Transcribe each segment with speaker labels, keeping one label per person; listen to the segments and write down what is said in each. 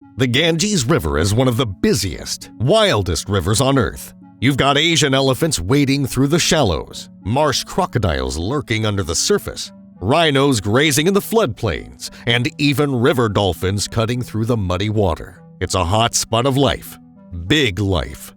Speaker 1: The Ganges River is one of the busiest, wildest rivers on Earth. You've got Asian elephants wading through the shallows, marsh crocodiles lurking under the surface, rhinos grazing in the floodplains, and even river dolphins cutting through the muddy water. It's a hotspot of life. Big life.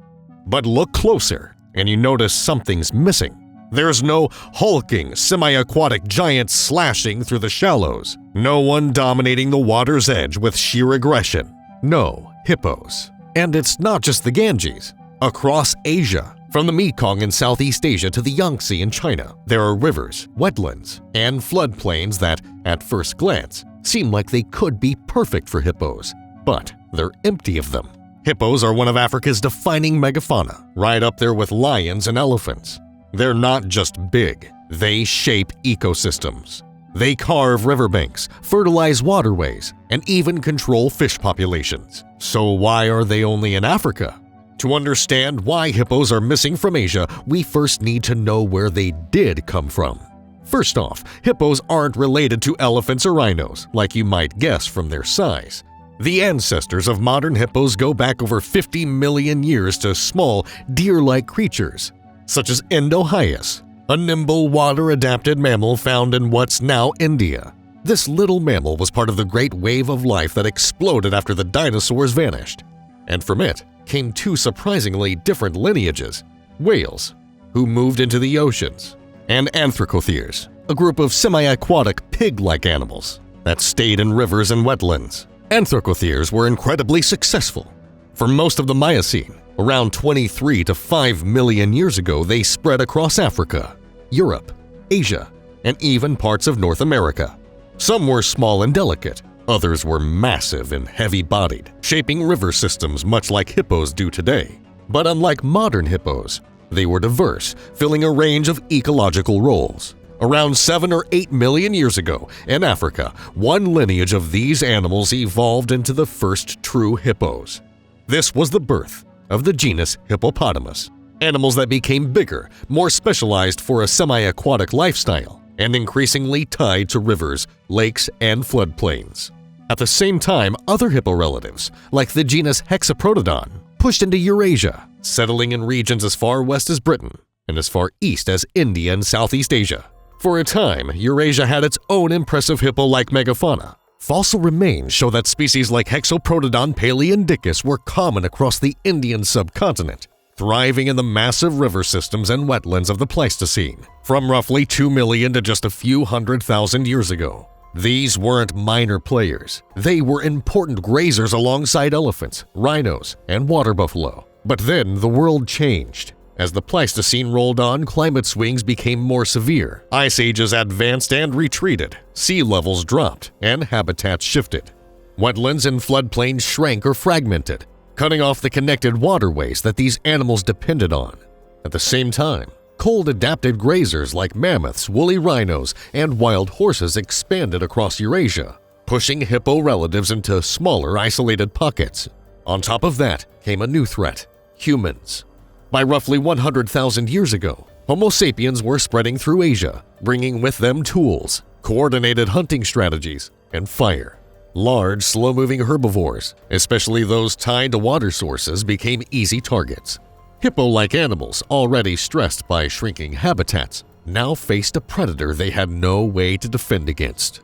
Speaker 1: But look closer, and you notice something's missing. There's no hulking, semi-aquatic giants slashing through the shallows. No one dominating the water's edge with sheer aggression. No, hippos. And it's not just the Ganges. Across Asia, from the Mekong in Southeast Asia to the Yangtze in China, there are rivers, wetlands, and floodplains that, at first glance, seem like they could be perfect for hippos. But they're empty of them. Hippos are one of Africa's defining megafauna, right up there with lions and elephants. They're not just big, they shape ecosystems. They carve riverbanks, fertilize waterways, and even control fish populations. So why are they only in Africa? To understand why hippos are missing from Asia, we first need to know where they did come from. First off, hippos aren't related to elephants or rhinos, like you might guess from their size. The ancestors of modern hippos go back over 50 million years to small, deer-like creatures, such as Indohyus, a nimble, water-adapted mammal found in what's now India. This little mammal was part of the great wave of life that exploded after the dinosaurs vanished. And from it came two surprisingly different lineages: whales, who moved into the oceans, and anthropotheres, a group of semi-aquatic pig-like animals that stayed in rivers and wetlands. Anthropotheres were incredibly successful. For most of the Miocene, around 23 to 5 million years ago, they spread across Africa, Europe, Asia, and even parts of North America. Some were small and delicate, others were massive and heavy-bodied, shaping river systems much like hippos do today. But unlike modern hippos, they were diverse, filling a range of ecological roles. Around 7 or 8 million years ago, in Africa, one lineage of these animals evolved into the first true hippos. This was the birth of the genus Hippopotamus, animals that became bigger, more specialized for a semi-aquatic lifestyle, and increasingly tied to rivers, lakes, and floodplains. At the same time, other hippo relatives, like the genus Hexaprotodon, pushed into Eurasia, settling in regions as far west as Britain and as far east as India and Southeast Asia. For a time, Eurasia had its own impressive hippo-like megafauna. Fossil remains show that species like Hexaprotodon paleoindicus were common across the Indian subcontinent, thriving in the massive river systems and wetlands of the Pleistocene, from roughly 2 million to just a few 100,000 years ago. These weren't minor players. They were important grazers alongside elephants, rhinos, and water buffalo. But then the world changed. As the Pleistocene rolled on, climate swings became more severe. Ice ages advanced and retreated, sea levels dropped, and habitats shifted. Wetlands and floodplains shrank or fragmented, cutting off the connected waterways that these animals depended on. At the same time, cold-adapted grazers like mammoths, woolly rhinos, and wild horses expanded across Eurasia, pushing hippo relatives into smaller, isolated pockets. On top of that came a new threat: humans. By roughly 100,000 years ago, Homo sapiens were spreading through Asia, bringing with them tools, coordinated hunting strategies, and fire. Large, slow-moving herbivores, especially those tied to water sources, became easy targets. Hippo-like animals, already stressed by shrinking habitats, now faced a predator they had no way to defend against.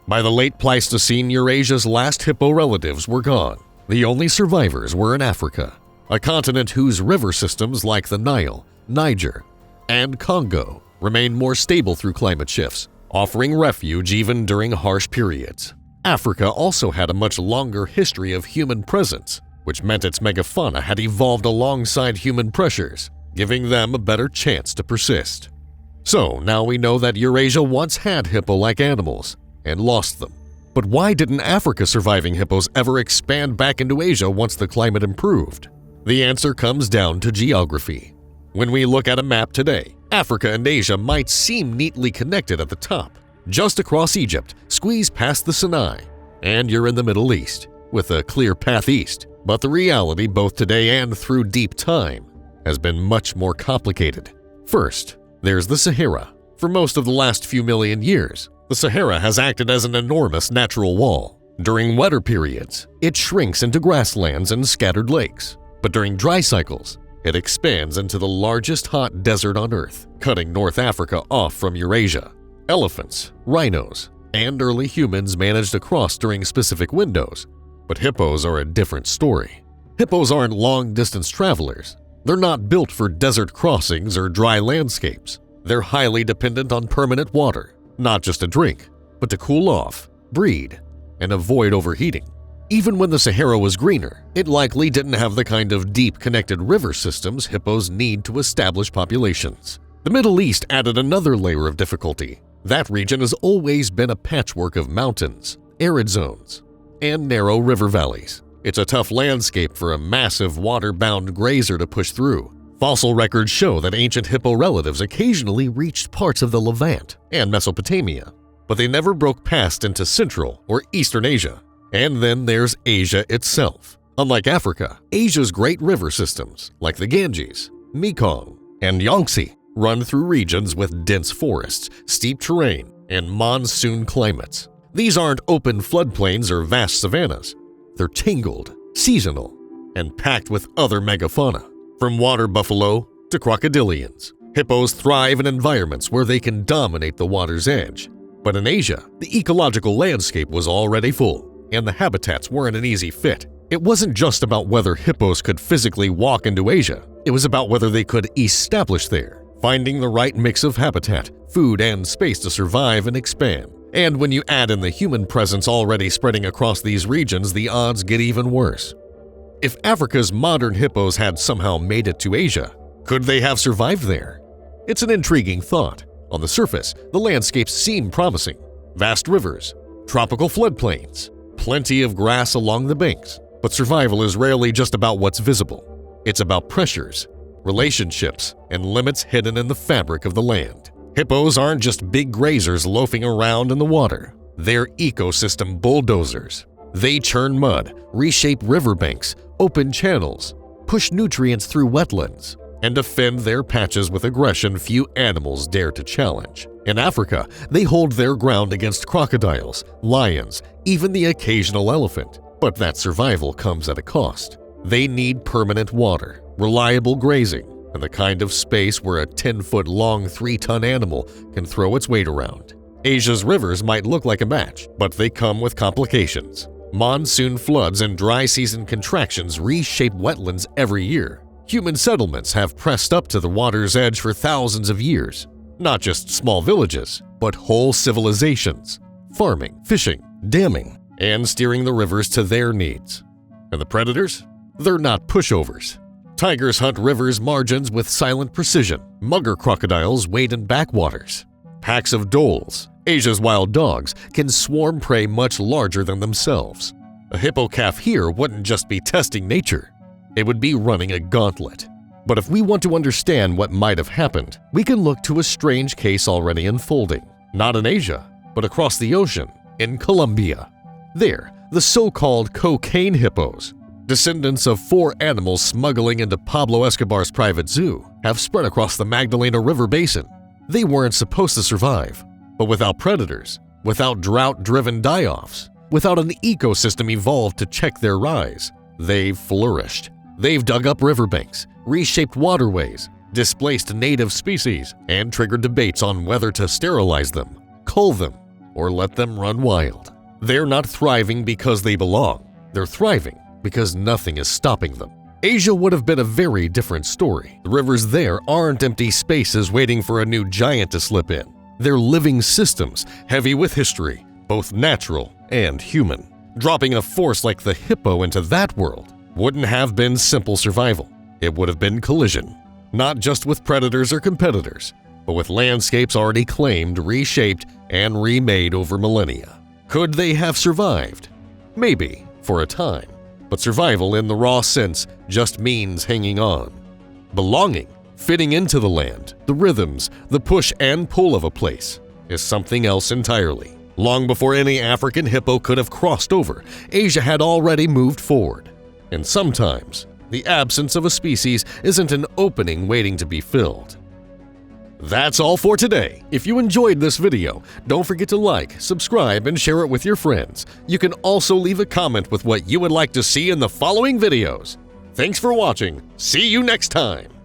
Speaker 1: By the late Pleistocene, Eurasia's last hippo relatives were gone. The only survivors were in Africa, a continent whose river systems like the Nile, Niger, and Congo remain more stable through climate shifts, offering refuge even during harsh periods. Africa also had a much longer history of human presence, which meant its megafauna had evolved alongside human pressures, giving them a better chance to persist. So now we know that Eurasia once had hippo-like animals and lost them. But why didn't Africa surviving hippos ever expand back into Asia once the climate improved? The answer comes down to geography. When we look at a map today, Africa and Asia might seem neatly connected at the top. Just across Egypt, squeeze past the Sinai, and you're in the Middle East, with a clear path east. But the reality, both today and through deep time, has been much more complicated. First, there's the Sahara. For most of the last few million years, the Sahara has acted as an enormous natural wall. During wetter periods, it shrinks into grasslands and scattered lakes, but during dry cycles, it expands into the largest hot desert on Earth, cutting North Africa off from Eurasia. Elephants, rhinos, and early humans managed to cross during specific windows, but hippos are a different story. Hippos aren't long-distance travelers. They're not built for desert crossings or dry landscapes. They're highly dependent on permanent water, not just to drink, but to cool off, breed, and avoid overheating. Even when the Sahara was greener, it likely didn't have the kind of deep connected river systems hippos need to establish populations. The Middle East added another layer of difficulty. That region has always been a patchwork of mountains, arid zones, and narrow river valleys. It's a tough landscape for a massive water-bound grazer to push through. Fossil records show that ancient hippo relatives occasionally reached parts of the Levant and Mesopotamia, but they never broke past into Central or Eastern Asia. And then there's Asia itself. Unlike Africa, Asia's great river systems, like the Ganges, Mekong, and Yangtze, run through regions with dense forests, steep terrain, and monsoon climates. These aren't open floodplains or vast savannas. They're tangled, seasonal, and packed with other megafauna. From water buffalo to crocodilians, hippos thrive in environments where they can dominate the water's edge. But in Asia, the ecological landscape was already full, and the habitats weren't an easy fit. It wasn't just about whether hippos could physically walk into Asia. It was about whether they could establish there, finding the right mix of habitat, food, and space to survive and expand. And when you add in the human presence already spreading across these regions, the odds get even worse. If Africa's modern hippos had somehow made it to Asia, could they have survived there? It's an intriguing thought. On the surface, the landscapes seem promising. Vast rivers, tropical floodplains, plenty of grass along the banks. But survival is rarely just about what's visible. It's about pressures, relationships, and limits hidden in the fabric of the land. Hippos aren't just big grazers loafing around in the water. They're ecosystem bulldozers. They churn mud, reshape riverbanks, open channels, push nutrients through wetlands, and defend their patches with aggression few animals dare to challenge. In Africa, they hold their ground against crocodiles, lions, even the occasional elephant. But that survival comes at a cost. They need permanent water, reliable grazing, and the kind of space where a 10-foot-long 3-ton animal can throw its weight around. Asia's rivers might look like a match, but they come with complications. Monsoon floods and dry season contractions reshape wetlands every year. Human settlements have pressed up to the water's edge for thousands of years. Not just small villages, but whole civilizations. Farming, fishing, damming, and steering the rivers to their needs. And the predators? They're not pushovers. Tigers hunt rivers' margins with silent precision. Mugger crocodiles wade in backwaters. Packs of dholes, Asia's wild dogs, can swarm prey much larger than themselves. A hippo calf here wouldn't just be testing nature. It would be running a gauntlet. But if we want to understand what might have happened, we can look to a strange case already unfolding. Not in Asia, but across the ocean, in Colombia. There, the so-called cocaine hippos, descendants of 4 animals smuggling into Pablo Escobar's private zoo, have spread across the Magdalena River basin. They weren't supposed to survive, but without predators, without drought-driven die-offs, without an ecosystem evolved to check their rise, they've flourished. They've dug up riverbanks, reshaped waterways, displaced native species, and triggered debates on whether to sterilize them, cull them, or let them run wild. They're not thriving because they belong. They're thriving because nothing is stopping them. Asia would have been a very different story. The rivers there aren't empty spaces waiting for a new giant to slip in. They're living systems, heavy with history, both natural and human. Dropping a force like the hippo into that world wouldn't have been simple survival. It would have been collision, not just with predators or competitors, but with landscapes already claimed, reshaped, and remade over millennia. Could they have survived? Maybe, for a time. But survival in the raw sense just means hanging on. Belonging, fitting into the land, the rhythms, the push and pull of a place, is something else entirely. Long before any African hippo could have crossed over, Asia had already moved forward. And sometimes, the absence of a species isn't an opening waiting to be filled. That's all for today. If you enjoyed this video, don't forget to like, subscribe, and share it with your friends. You can also leave a comment with what you would like to see in the following videos. Thanks for watching. See you next time.